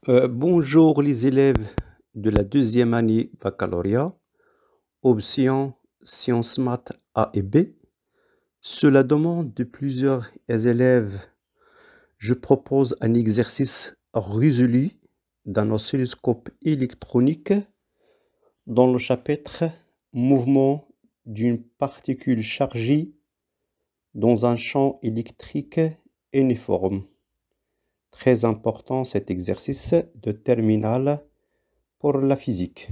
Bonjour les élèves de la deuxième année baccalauréat, option sciences maths A et B. Sur la demande de plusieurs élèves, je propose un exercice résolu d'un oscilloscope électronique dans le chapitre Mouvement d'une particule chargée dans un champ électrique uniforme. Très important cet exercice de terminale pour la physique.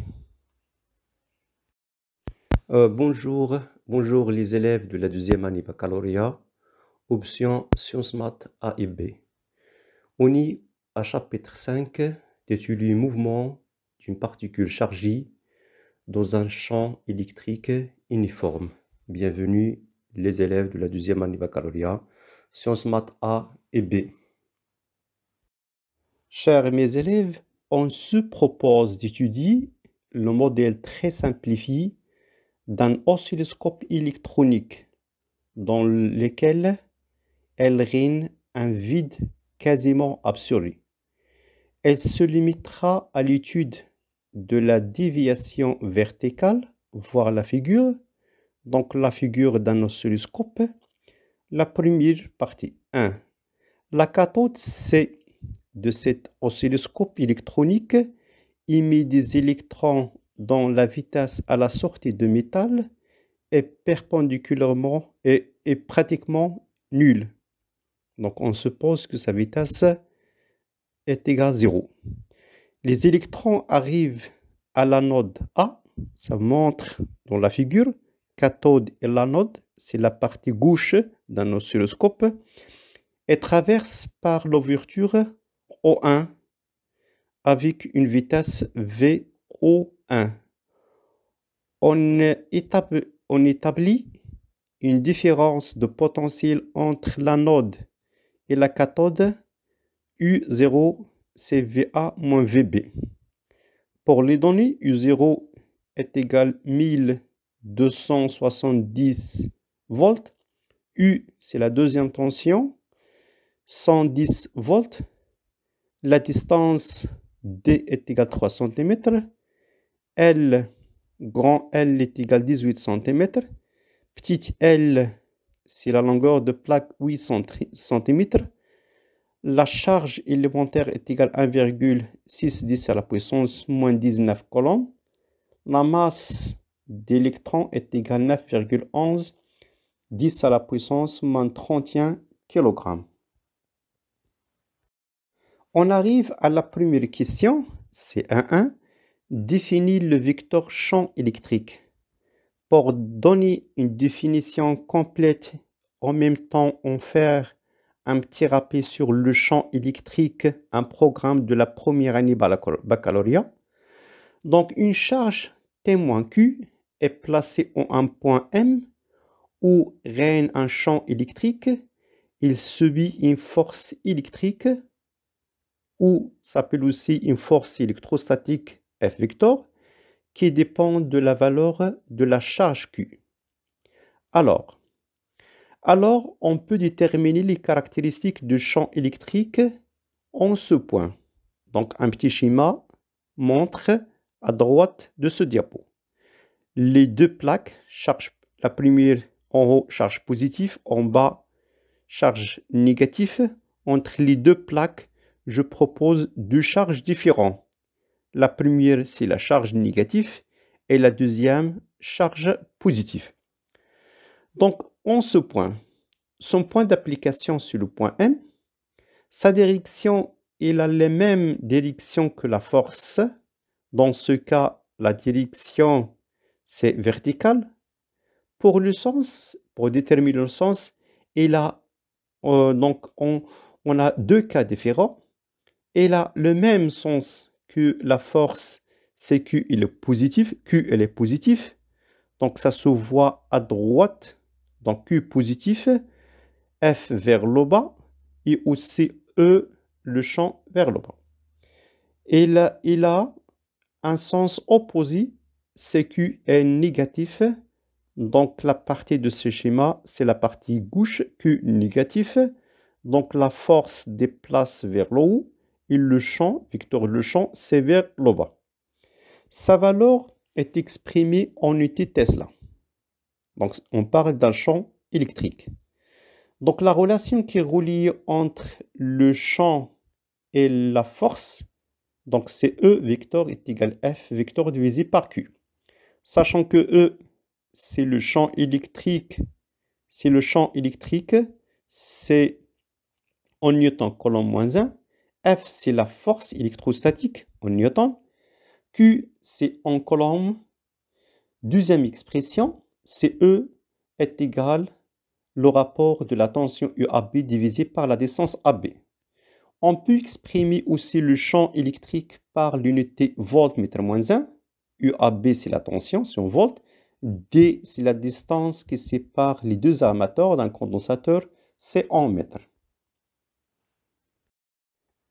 Bonjour les élèves de la deuxième année baccalauréat, option sciences maths A et B. On est à chapitre 5, intitulé Mouvement d'une particule chargée dans un champ électrique uniforme. Bienvenue les élèves de la deuxième année baccalauréat, sciences maths A et B. Chers mes élèves, on se propose d'étudier le modèle très simplifié d'un oscilloscope électronique dans lequel elle règne un vide quasiment absolu. Elle se limitera à l'étude de la déviation verticale, voir la figure, donc la figure d'un oscilloscope. La première partie, 1. La cathode, c'est de cet oscilloscope électronique émet des électrons dont la vitesse à la sortie de métal est perpendiculairement et est pratiquement nulle. Donc on suppose que sa vitesse est égale à 0. Les électrons arrivent à l'anode A, ça montre dans la figure, cathode et l'anode, c'est la partie gauche d'un oscilloscope, et traversent par l'ouverture O1 avec une vitesse VO1. On établit une différence de potentiel entre l'anode et la cathode U0, c'est VA moins VB. Pour les données, U0 est égal à 1270 volts. U, c'est la deuxième tension, 110 volts. La distance D est égale à 3 cm. L, grand L est égal à 18 cm. Petit L, c'est la longueur de plaque 8 cm. La charge élémentaire est égale à 1,610 à la puissance moins 19 coulombs. La masse d'électrons est égale à 9,11 10 à la puissance moins 31 kg. On arrive à la première question, c'est 1.1. Définit le vecteur champ électrique. Pour donner une définition complète, en même temps, on fait un petit rappel sur le champ électrique, un programme de la première année baccalauréat. Donc, une charge témoin Q est placée en un point M où règne un champ électrique. Il subit une force électrique ou s'appelle aussi une force électrostatique F vector qui dépend de la valeur de la charge Q. Alors, on peut déterminer les caractéristiques du champ électrique en ce point. Donc, un petit schéma montre à droite de ce diapo. Les deux plaques, la première en haut, charge positive, en bas, charge négative. Entre les deux plaques, je propose deux charges différentes. La première, c'est la charge négative et la deuxième, charge positive. Donc, en ce point, son point d'application sur le point M, sa direction, il a les mêmes directions que la force. Dans ce cas, la direction, c'est verticale. Pour le sens, pour déterminer le sens, il a, donc on a deux cas différents. Il a le même sens que la force, c'est Q, il est positif. Q, elle est positif. Donc, ça se voit à droite. Donc, Q positif, F vers le bas et aussi E, le champ vers le bas. Il a un sens opposé, c'est Q est négatif. Donc, la partie de ce schéma, c'est la partie gauche, Q négatif. Donc, la force déplace vers le haut et le champ, vecteur le champ, c'est vers le bas. Sa valeur est exprimée en unité Tesla. Donc, on parle d'un champ électrique. Donc, la relation qui relie entre le champ et la force, donc c'est E vecteur est égal F vecteur divisé par Q. Sachant que E, c'est le champ électrique, c'est en newton coulomb moins 1. F, c'est la force électrostatique en newton. Q, c'est en coulomb. Deuxième expression, c'est E est égal le rapport de la tension UAB divisé par la distance AB. On peut exprimer aussi le champ électrique par l'unité voltmètre moins 1. UAB, c'est la tension, c'est en volts. D, c'est la distance qui sépare les deux armateurs d'un condensateur, c'est en mètres.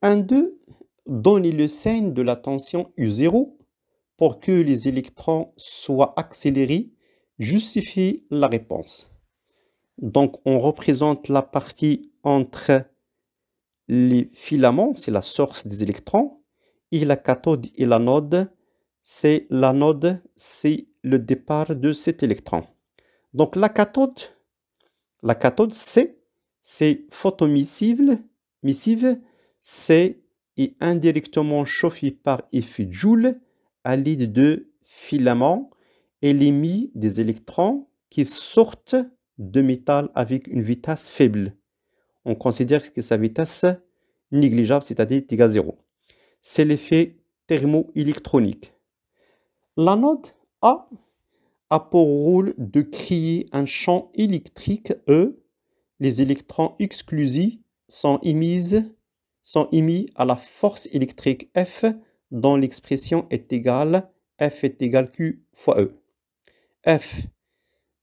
1,2. Donnez le signe de la tension U0 pour que les électrons soient accélérés. Justifiez la réponse. Donc, on représente la partie entre les filaments, c'est la source des électrons, et la cathode et l'anode, c'est le départ de cet électron. Donc, la cathode c'est photomissive, c'est indirectement chauffée par effet Joule à l'aide de filaments. Elle émet des électrons qui sortent de métal avec une vitesse faible. On considère que sa vitesse négligeable, c'est-à-dire égale à 0. C'est l'effet thermoélectronique. L'anode a pour rôle de créer un champ électrique E. Les électrons exclusifs sont émis à la force électrique F dont l'expression est égale F est égal Q fois E. F,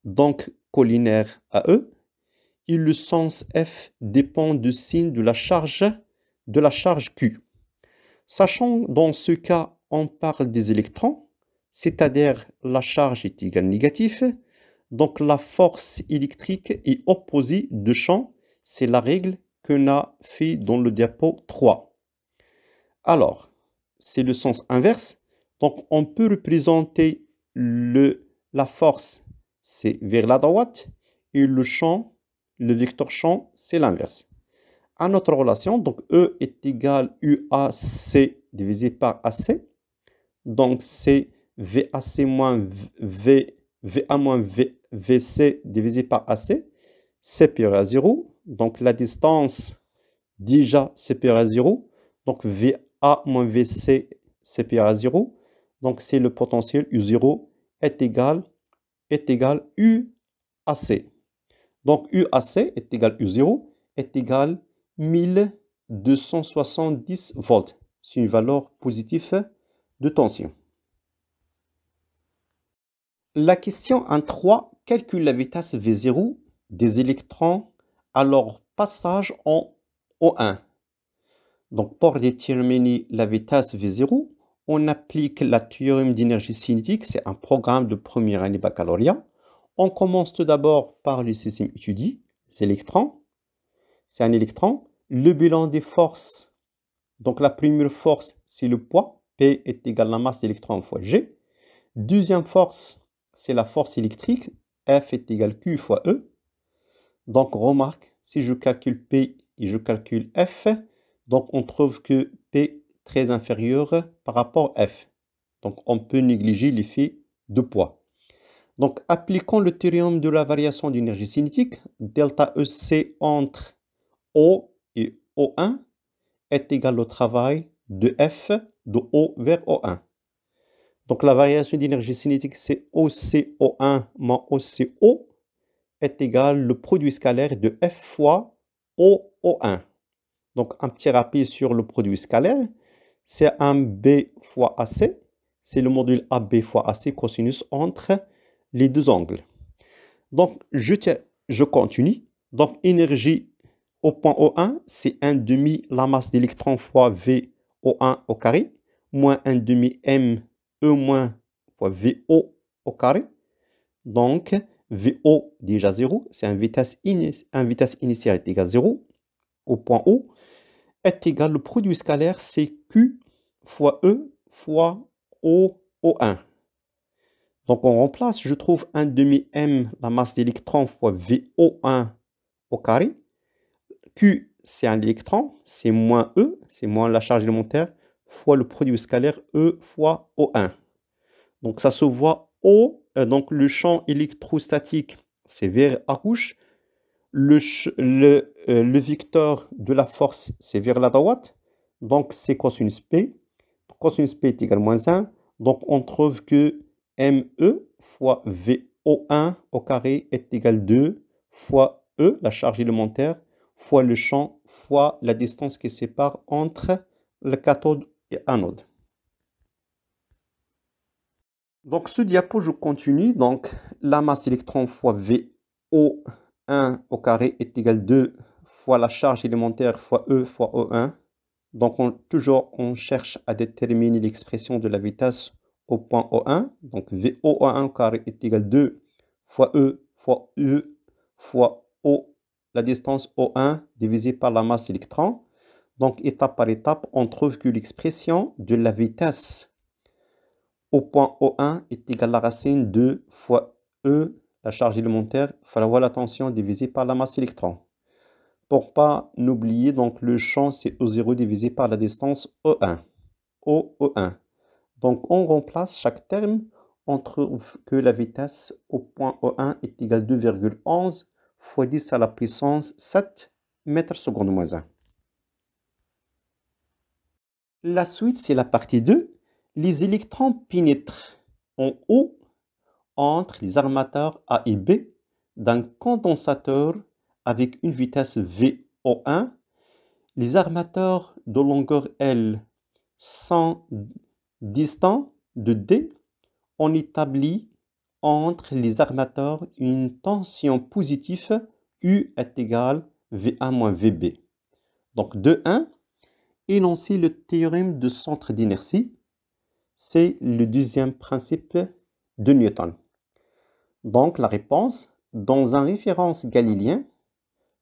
donc collinaire à E, et le sens F dépend du signe de la charge Q. Sachant dans ce cas, on parle des électrons, c'est-à-dire la charge est égale négatif, donc la force électrique est opposée de champ, c'est la règle qu'on a fait dans le diapo 3. Alors, c'est le sens inverse, donc on peut représenter la force, c'est vers la droite, et le champ, le vecteur champ, c'est l'inverse. À notre relation, donc E est égal UAC divisé par AC. Donc c'est VAC moins VA moins VC divisé par AC. Supérieur à 0. Donc la distance déjà supérieure à 0. Donc VA moins VC supérieur à 0. Donc c'est le potentiel U0 est égal UAC. Donc UAC est égal U0 est égal 1270 volts. C'est une valeur positive de tension. La question 1.3 calcule la vitesse V0 des électrons à leur passage en O1. Donc pour déterminer la vitesse V0, on applique la théorème d'énergie cinétique. C'est un programme de première année baccalauréat. On commence tout d'abord par le système étudié, les électrons. C'est un électron. Le bilan des forces, donc la première force, c'est le poids. P est égal à la masse d'électrons fois G. Deuxième force, c'est la force électrique. F est égal Q fois E. Donc, remarque, si je calcule P et je calcule F, donc on trouve que P est très inférieur par rapport à F. Donc, on peut négliger l'effet de poids. Donc, appliquons le théorème de la variation d'énergie cinétique. Delta EC entre O et O1 est égal au travail de F de O vers O1. Donc la variation d'énergie cinétique, c'est OCO1 moins OCO est égal le produit scalaire de F fois OO1. Donc un petit rappel sur le produit scalaire, c'est un B fois AC, c'est le module AB fois AC cosinus entre les deux angles. Donc je continue. Donc énergie au point O1, c'est 1 demi la masse d'électrons fois VO1 au carré, moins 1 demi M E moins fois VO au carré. Donc, VO déjà 0, c'est un vitesse initiale est égal à 0 au point O. est égal, le produit scalaire, c'est Q fois E fois O1. Donc on remplace, je trouve 1 demi m la masse d'électrons fois VO1 au carré. Q, c'est un électron, c'est moins E, c'est moins la charge élémentaire, fois le produit scalaire E fois O1. Donc ça se voit donc le champ électrostatique, c'est vers à gauche. Le vecteur de la force, c'est vers la droite. Donc c'est cosinus P. Cosinus P est égal à moins 1. Donc on trouve que ME fois VO1 au carré est égal à 2 fois E, la charge élémentaire, fois le champ, fois la distance qui sépare entre le cathode et anode. Donc ce diapo, je continue. Donc la masse électron fois VO1 au carré est égal à 2 fois la charge élémentaire fois E fois O1. Donc toujours on cherche à déterminer l'expression de la vitesse au point O1. Donc VO1 au carré est égal à 2 fois E fois O, la distance O1 divisé par la masse électron. Donc étape par étape, on trouve que l'expression de la vitesse au point O1 est égal à la racine 2 fois E, la charge élémentaire, fois la tension divisée par la masse électron. Pour pas n'oublier, donc le champ, c'est O0 divisé par la distance O1. O1. Donc on remplace chaque terme, on trouve que la vitesse au point O1 est égale à 2,11 fois 10 à la puissance 7 mètres secondes moins 1. La suite, c'est la partie 2. Les électrons pénètrent en haut entre les armateurs A et B d'un condensateur avec une vitesse VO1. Les armateurs de longueur L sont distants de D. On établit entre les armateurs une tension positive U est égale V1 moins VB. Donc de 1, énoncer le théorème de centre d'inertie. C'est le deuxième principe de Newton. Donc la réponse, dans un référence galiléen,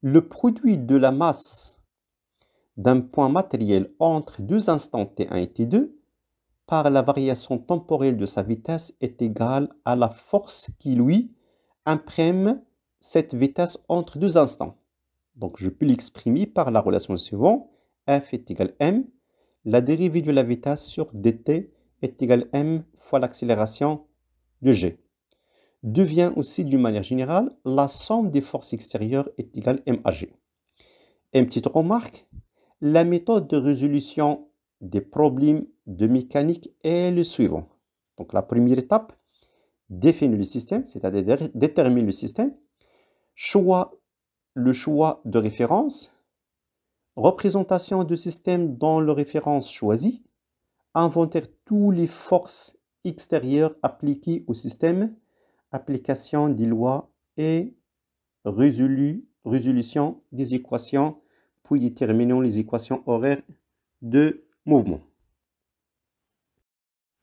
le produit de la masse d'un point matériel entre deux instants T1 et T2 par la variation temporelle de sa vitesse est égal à la force qui lui imprime cette vitesse entre deux instants. Donc je peux l'exprimer par la relation suivante. F est égal à m. La dérivée de la vitesse sur dt est égal à m fois l'accélération de g. Devient aussi d'une manière générale, la somme des forces extérieures est égale à m à g. Une petite remarque, la méthode de résolution des problèmes de mécanique est le suivant. Donc la première étape, définir le système, c'est-à-dire déterminer le système, le choix de référence, représentation du système dans le référence choisie, inventer toutes les forces extérieures appliquées au système, application des lois et résolution des équations, puis déterminons les équations horaires de mouvement.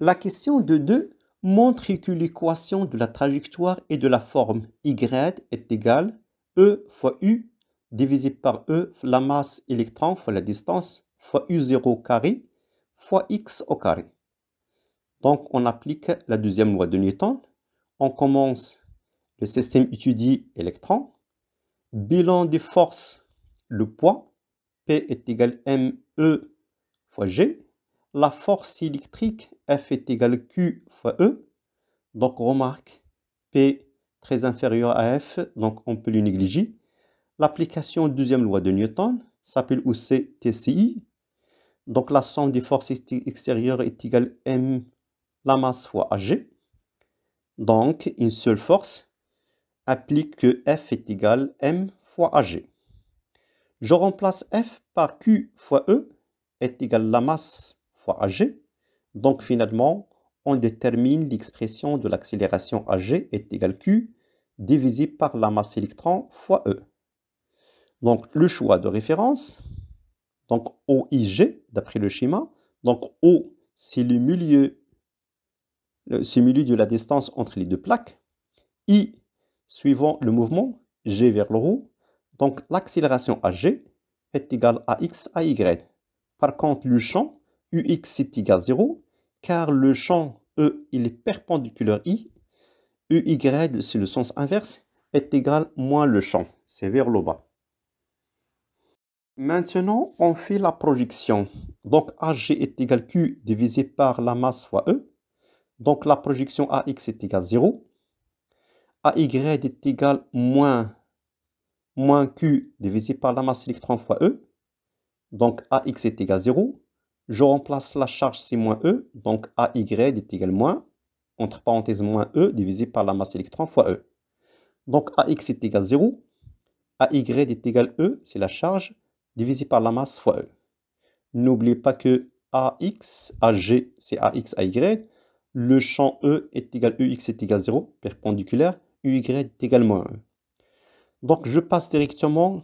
La question de 2 montre que l'équation de la trajectoire et de la forme y est égale E fois U divisé par E, la masse électron fois la distance, fois U0 carré fois X au carré. Donc on applique la deuxième loi de Newton. On commence le système étudié électron. Bilan des forces, le poids, P est égal à ME fois G. La force électrique, F est égal à Q fois E. Donc remarque, P très inférieur à F, donc on peut le négliger. L'application deuxième loi de Newton s'appelle aussi TCI. Donc la somme des forces extérieures est égale à M, la masse fois AG. Donc une seule force applique que F est égal à M fois AG. Je remplace F par Q fois E est égal à la masse fois AG. Donc finalement, on détermine l'expression de l'accélération AG est égal à Q divisé par la masse électron fois E. Donc le choix de référence, donc OIG d'après le schéma. Donc O, c'est le milieu de la distance entre les deux plaques. I, suivant le mouvement, G vers le haut. Donc l'accélération AG est égale à X à Y. Par contre, le champ UX est égal à 0, car le champ E, il est perpendiculaire I. EY, c'est le sens inverse, est égal moins le champ. C'est vers le bas. Maintenant, on fait la projection. Donc, AG est égal à Q divisé par la masse fois E. Donc, la projection AX est égal à 0. AY est égal à moins Q divisé par la masse électron fois E. Donc, AX est égal à 0. Je remplace la charge, c'est moins E. Donc, AY est égal à moins, entre parenthèses, moins E divisé par la masse électron fois E. Donc, AX est égal à 0. AY est égal à E, c'est la charge, divisé par la masse fois E. N'oubliez pas que AX, AG, c'est AX, AY. Le champ E est égal à EX est égal à 0, perpendiculaire. UY est égal à moins E. Donc, je passe directement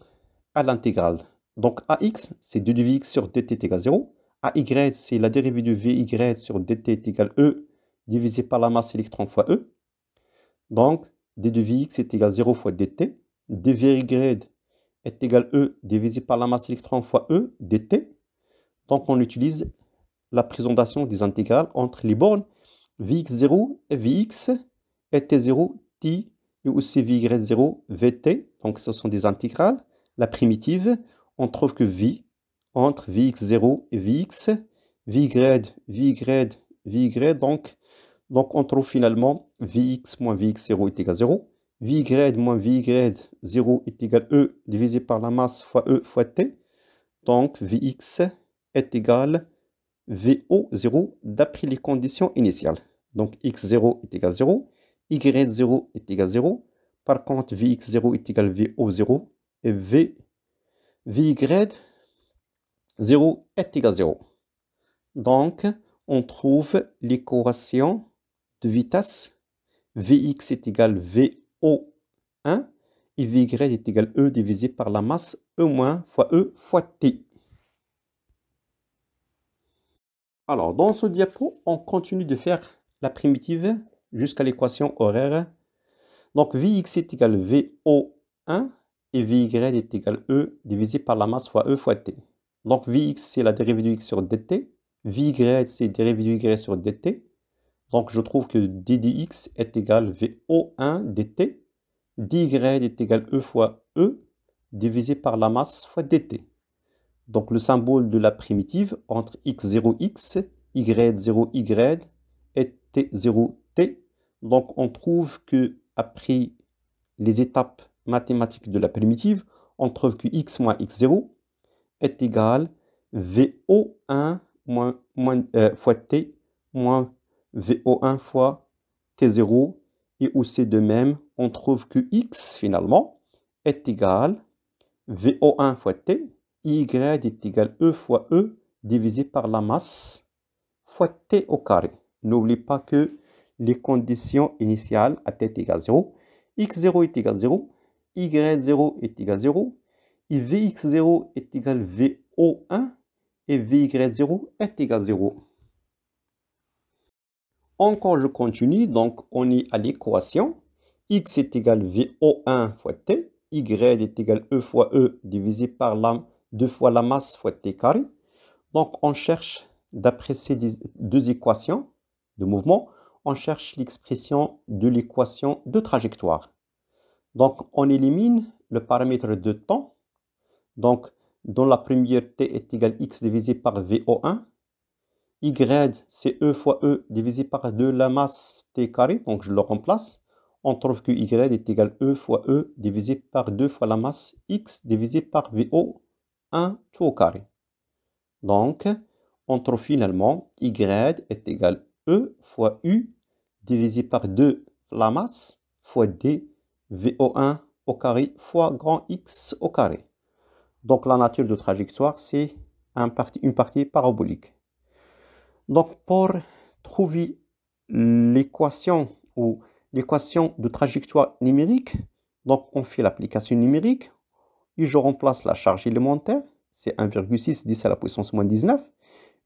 à l'intégrale. Donc, AX, c'est 2 dvx sur dt est égal à 0. AY, c'est la dérivée de VY sur dt est égal à E divisé par la masse électron fois E. Donc, d de Vx est égal à 0 fois dt. dVy est égal à E divisé par la masse électron fois E dt. Donc, on utilise la présentation des intégrales entre les bornes Vx0 et Vx et T0, T et aussi Vy0, Vt. Donc, ce sont des intégrales. La primitive, on trouve que V entre Vx0 et Vx, Vy, donc on trouve finalement Vx moins Vx0 est égal à 0. Vy moins Vy0 est égal à E divisé par la masse fois E fois T. Donc, Vx est égal à VO0 d'après les conditions initiales. Donc, x0 est égal à 0, y0 est égal à 0. Par contre, Vx0 est égal à VO0 et Vy0 est égal à 0. Donc, on trouve l'équation de vitesse. Vx est égal à VO1 et Vy est égal à E divisé par la masse E- fois E fois T. Alors, dans ce diapo, on continue de faire la primitive jusqu'à l'équation horaire. Donc, Vx est égal à VO1 et Vy est égal à E divisé par la masse fois E fois T. Donc, Vx, c'est la dérivée de x sur dt. Vy, c'est la dérivée de y sur dt. Donc, je trouve que d dx est égal à VO1 dt. dy est égal à E fois E divisé par la masse fois dt. Donc, le symbole de la primitive entre x0x, y0y et t0t. Donc, on trouve que après les étapes mathématiques de la primitive, on trouve que x moins x0 est égal à VO1 fois t moins VO1 fois t0. Et aussi de même, on trouve que x finalement est égal à VO1 fois t. Y est égal à E fois E divisé par la masse fois T au carré. N'oubliez pas que les conditions initiales à T est égal à 0. X0 est égal à 0. Y0 est égal à 0. Et Vx0 est égal à VO1 et Vy0 est égal à 0. Encore, je continue. Donc, on est à l'équation. X est égal à VO1 fois T. Y est égal à E fois E divisé par 2 fois la masse fois T carré. Donc, on cherche, d'après ces deux équations de mouvement, on cherche l'expression de l'équation de trajectoire. Donc, on élimine le paramètre de temps. Donc, dans la première, T est égal à X divisé par VO1. Y, c'est E fois E divisé par 2 la masse T carré. Donc, je le remplace. On trouve que Y est égal à E fois E divisé par 2 fois la masse X divisé par VO1 tout au carré. Donc, on trouve finalement Y est égal à E fois U divisé par 2 la masse fois D VO1 au carré fois grand X au carré. Donc, la nature de trajectoire, c'est une partie parabolique. Donc, pour trouver l'équation ou l'équation de trajectoire numérique, donc on fait l'application numérique et je remplace la charge élémentaire, c'est 1,6 10 à la puissance moins 19.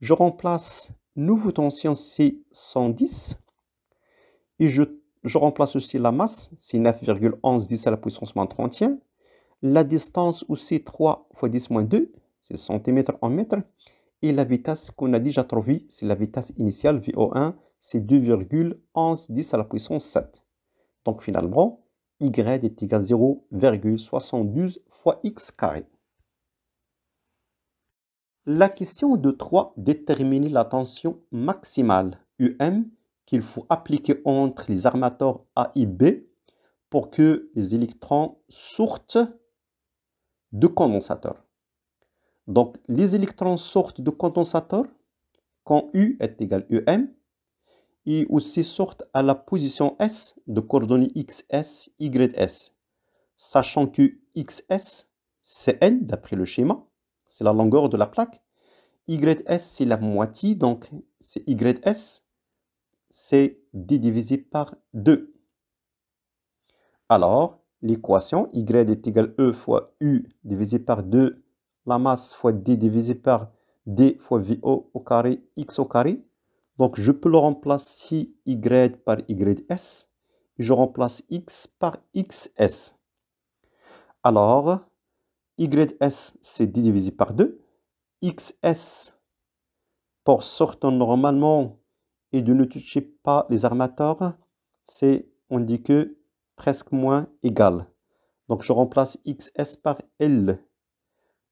Je remplace nouveau tension, c'est 110. Et je remplace aussi la masse, c'est 9,11 10 à la puissance moins 31. La distance aussi 3 fois 10 moins 2, c'est centimètres en mètres. Et la vitesse qu'on a déjà trouvée, c'est la vitesse initiale, VO1, c'est 2,11 à la puissance 7. Donc finalement, y est égal à 0,72 fois x carré. La question de 3, déterminer la tension maximale UM qu'il faut appliquer entre les armateurs A et B pour que les électrons sortent de condensateur. Donc, les électrons sortent de condensateur quand U est égal à UM et aussi sortent à la position S de coordonnées XS, YS, sachant que XS, c'est L d'après le schéma, c'est la longueur de la plaque. YS, c'est la moitié, donc c'est YS, c'est D divisé par 2. Alors, l'équation Y est égal à E fois U divisé par 2, la masse fois D divisé par D fois VO au carré, X au carré. Donc, je peux le remplacer Y par YS. Et je remplace X par XS. Alors, YS, c'est D divisé par 2. XS, pour sortir normalement et de ne toucher pas les armateurs, c'est, on dit que, presque moins égal. Donc, je remplace XS par L.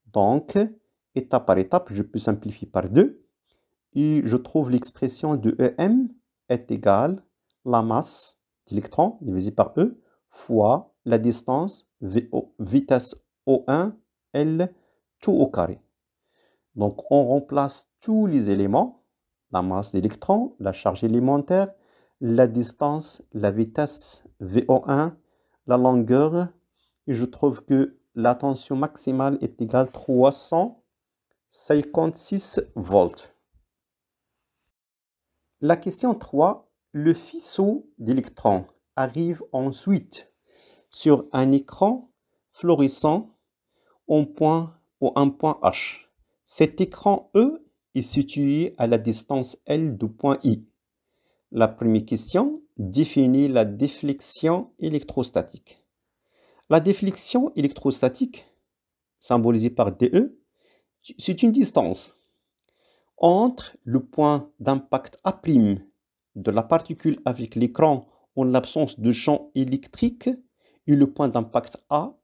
Donc, étape par étape, je peux simplifier par 2. Et je trouve l'expression de EM est égale la masse d'électrons divisé par E fois la distance VO, vitesse O1, L, tout au carré. Donc, on remplace tous les éléments, la masse d'électrons, la charge élémentaire, la distance, la vitesse VO1, la longueur, et je trouve que la tension maximale est égale à 356 volts. La question 3, le faisceau d'électrons arrive ensuite sur un écran fluorescent en point ou un point H. Cet écran E est situé à la distance L du point I. La première question définit la déflexion électrostatique. La déflexion électrostatique, symbolisée par DE, c'est une distance entre le point d'impact A' de la particule avec l'écran en l'absence de champ électrique et le point d'impact A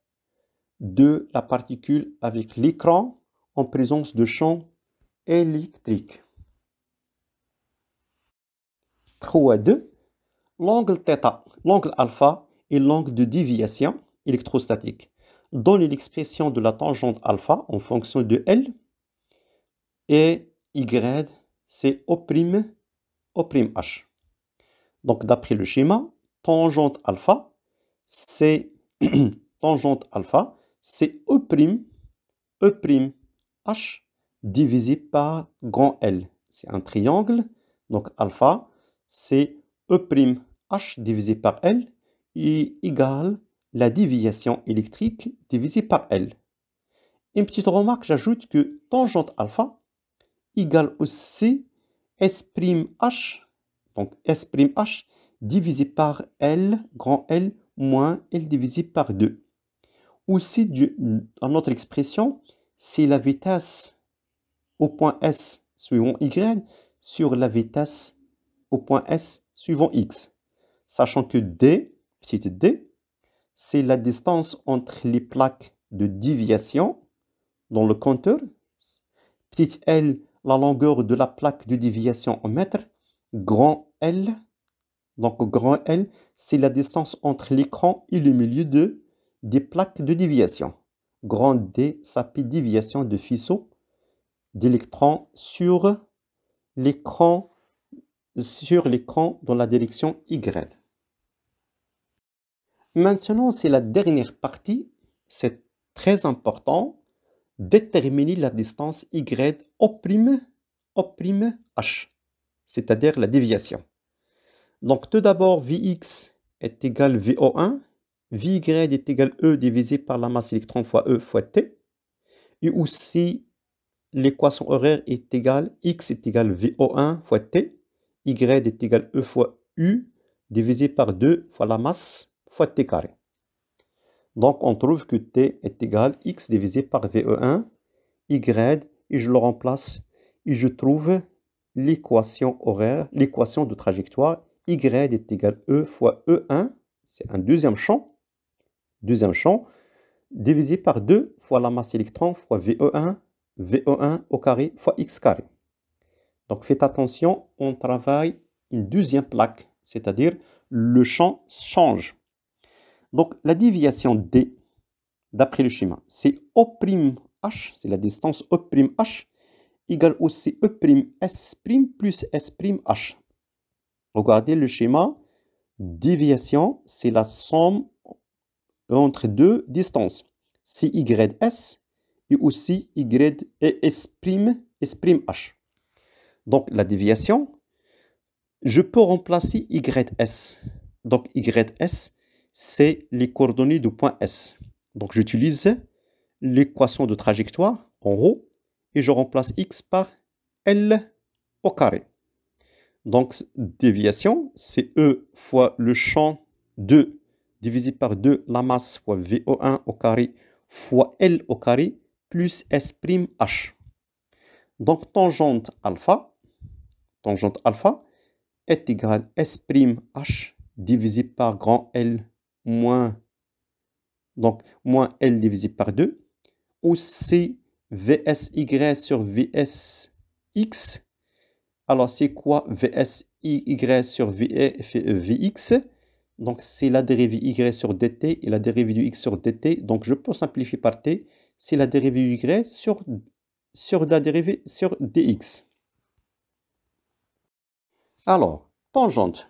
de la particule avec l'écran en présence de champ électrique. 3.2. L'angle θ, l'angle alpha est l'angle de déviation électrostatique. Donne l'expression de la tangente alpha en fonction de L et Y, c'est O'H. Donc, d'après le schéma, tangente alpha, c'est tangente alpha, c'est O'H divisé par grand L. C'est un triangle, donc alpha, c'est O'H divisé par L et égale la déviation électrique divisée par L. Une petite remarque, j'ajoute que tangente alpha égale aussi S'', donc S'' divisé par L, grand L, moins L divisé par 2. Aussi, dans notre expression, c'est la vitesse au point S suivant Y sur la vitesse au point S suivant X. Sachant que D, petite d, c'est la distance entre les plaques de déviation dans le compteur. Petite L, la longueur de la plaque de déviation en mètres. Grand L, donc grand L, c'est la distance entre l'écran et le milieu des plaques de déviation. Grand D s'appelle déviation de faisceau d'électrons sur l'écran dans la direction Y. Maintenant, c'est la dernière partie. C'est très important. Déterminer la distance Y O'H, c'est-à-dire la déviation. Donc, tout d'abord, Vx est égal à VO1. Vy est égal à E divisé par la masse électron fois E fois T. Et aussi, l'équation horaire est égale, X est égal à VO1 fois T. Y est égal à E fois U divisé par 2 fois la masse fois T carré. Donc, on trouve que T est égal à X divisé par VE1, Y, et je le remplace. et je trouve l'équation horaire, l'équation de trajectoire y est égal E fois E1, c'est un deuxième champ, divisé par 2 fois la masse électron fois VE1 au carré fois x carré. Donc faites attention, on travaille une deuxième plaque, c'est-à-dire le champ change. Donc la déviation D, d'après le schéma, c'est O'H, c'est la distance O'H, égale aussi E'S' plus S'H. Regardez le schéma, déviation, c'est la somme entre deux distances, CYS et aussi Y et S'H. Donc la déviation, je peux remplacer YS. Donc YS, c'est les coordonnées du point S. Donc j'utilise l'équation de trajectoire en haut et je remplace X par L au carré. Donc déviation, c'est E fois le champ 2 divisé par 2 la masse fois VO1 au carré fois L au carré plus S'H. Donc tangente alpha est égale S'H divisé par grand L moins L divisé par 2, aussi VSY sur VSX. Alors, c'est quoi VSY sur VX? Donc, c'est la dérivée Y sur dt et la dérivée du X sur dt. Donc, je peux simplifier par t. C'est la dérivée du Y sur la dérivée sur dx. Alors, tangente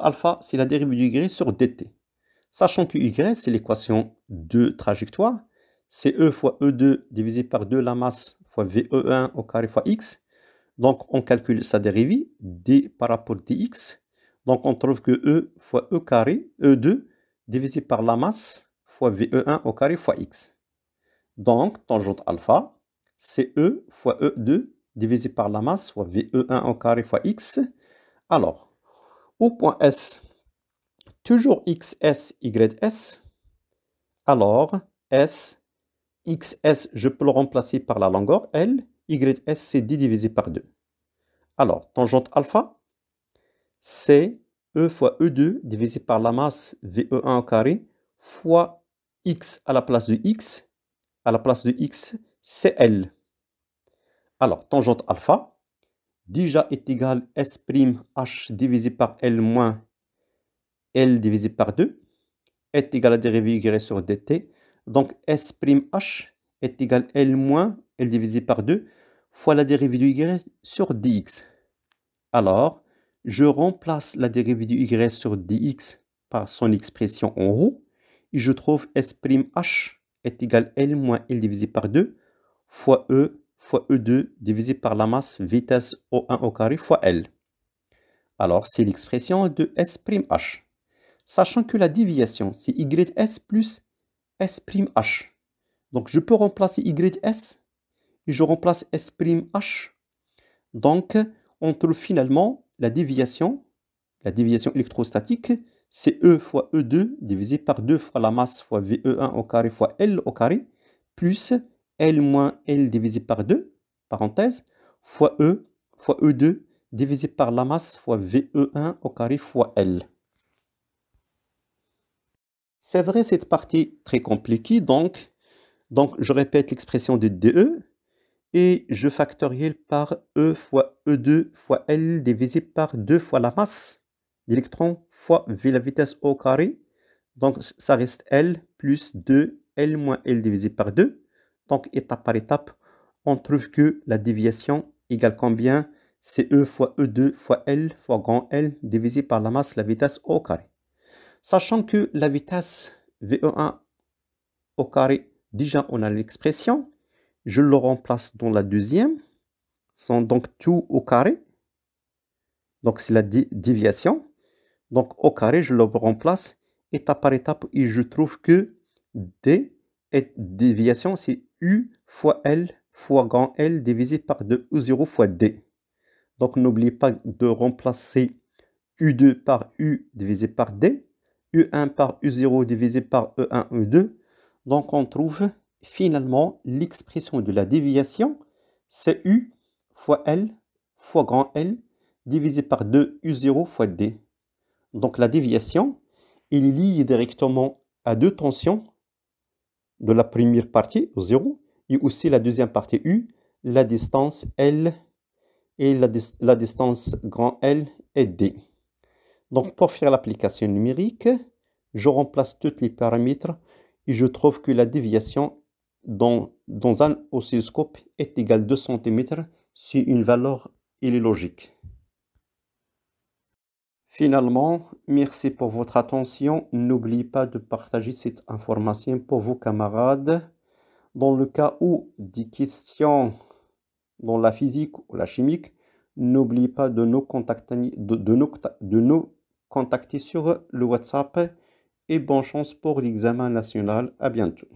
alpha, c'est la dérivée du Y sur dt. Sachant que Y, c'est l'équation de trajectoire. C'est E fois E2 divisé par 2 la masse fois VE1 au carré fois X. Donc, on calcule sa dérivée, d par rapport à dx. Donc, on trouve que E fois E carré, E2, divisé par la masse fois VE1 au carré fois X. Donc, tangente alpha, c'est E fois E2, divisé par la masse fois VE1 au carré fois X. Alors, au point S, toujours XS, YS. Alors, S, XS, je peux le remplacer par la longueur L. YS, c'est d divisé par 2. Alors, tangente alpha, c'est E fois E2 divisé par la masse VE1 au carré fois X à la place de X. À la place de X, c'est L. Alors, tangente alpha, déjà est égal S'H divisé par L moins L divisé par 2, est égal à la dérivée Y sur dt. Donc, S'H est égal à L moins L divisé par 2 fois la dérivée du Y sur dx. Alors, je remplace la dérivée du Y sur dx par son expression en haut et je trouve S'H est égal à L moins L divisé par 2 fois E2 divisé par la masse vitesse O1 au carré fois L. Alors, c'est l'expression de S'H. Sachant que la déviation, c'est YS plus S'H. Donc, je peux remplacer YS et je remplace S'H. Donc, on trouve finalement la déviation électrostatique, c'est E fois E2 divisé par 2 fois la masse fois VE1 au carré fois L au carré, plus L moins L divisé par 2, parenthèse, fois E fois E2 divisé par la masse fois VE1 au carré fois L. C'est vrai, cette partie très compliquée, donc je répète l'expression de DE et je factorielle par E fois E2 fois L divisé par 2 fois la masse d'électrons fois V la vitesse au carré. Donc ça reste L plus 2 L moins L divisé par 2. Donc étape par étape, on trouve que la déviation égale combien? C'est E fois E2 fois L fois grand L divisé par la masse la vitesse au carré. Sachant que la vitesse VE1 au carré, déjà on a l'expression, je le remplace dans la deuxième, sont donc tout au carré, donc c'est la déviation, donc au carré je le remplace étape par étape et je trouve que D est déviation, c'est U fois L fois grand L divisé par 2 U0 fois D. Donc n'oubliez pas de remplacer U2 par U divisé par D, U1 par U0 divisé par E1, E2. Donc on trouve finalement l'expression de la déviation, c'est U fois L fois grand L divisé par 2 U0 fois D. Donc la déviation, il est lié directement à deux tensions de la première partie, 0, et aussi la deuxième partie U, la distance L et la distance grand L et D. Donc pour faire l'application numérique, je remplace tous les paramètres et je trouve que la déviation dans un oscilloscope est égale à 2 cm si une valeur est logique. Finalement, merci pour votre attention. N'oubliez pas de partager cette information pour vos camarades. Dans le cas où des questions dans la physique ou la chimique, n'oubliez pas de nous contacter sur le WhatsApp et bonne chance pour l'examen national. À bientôt.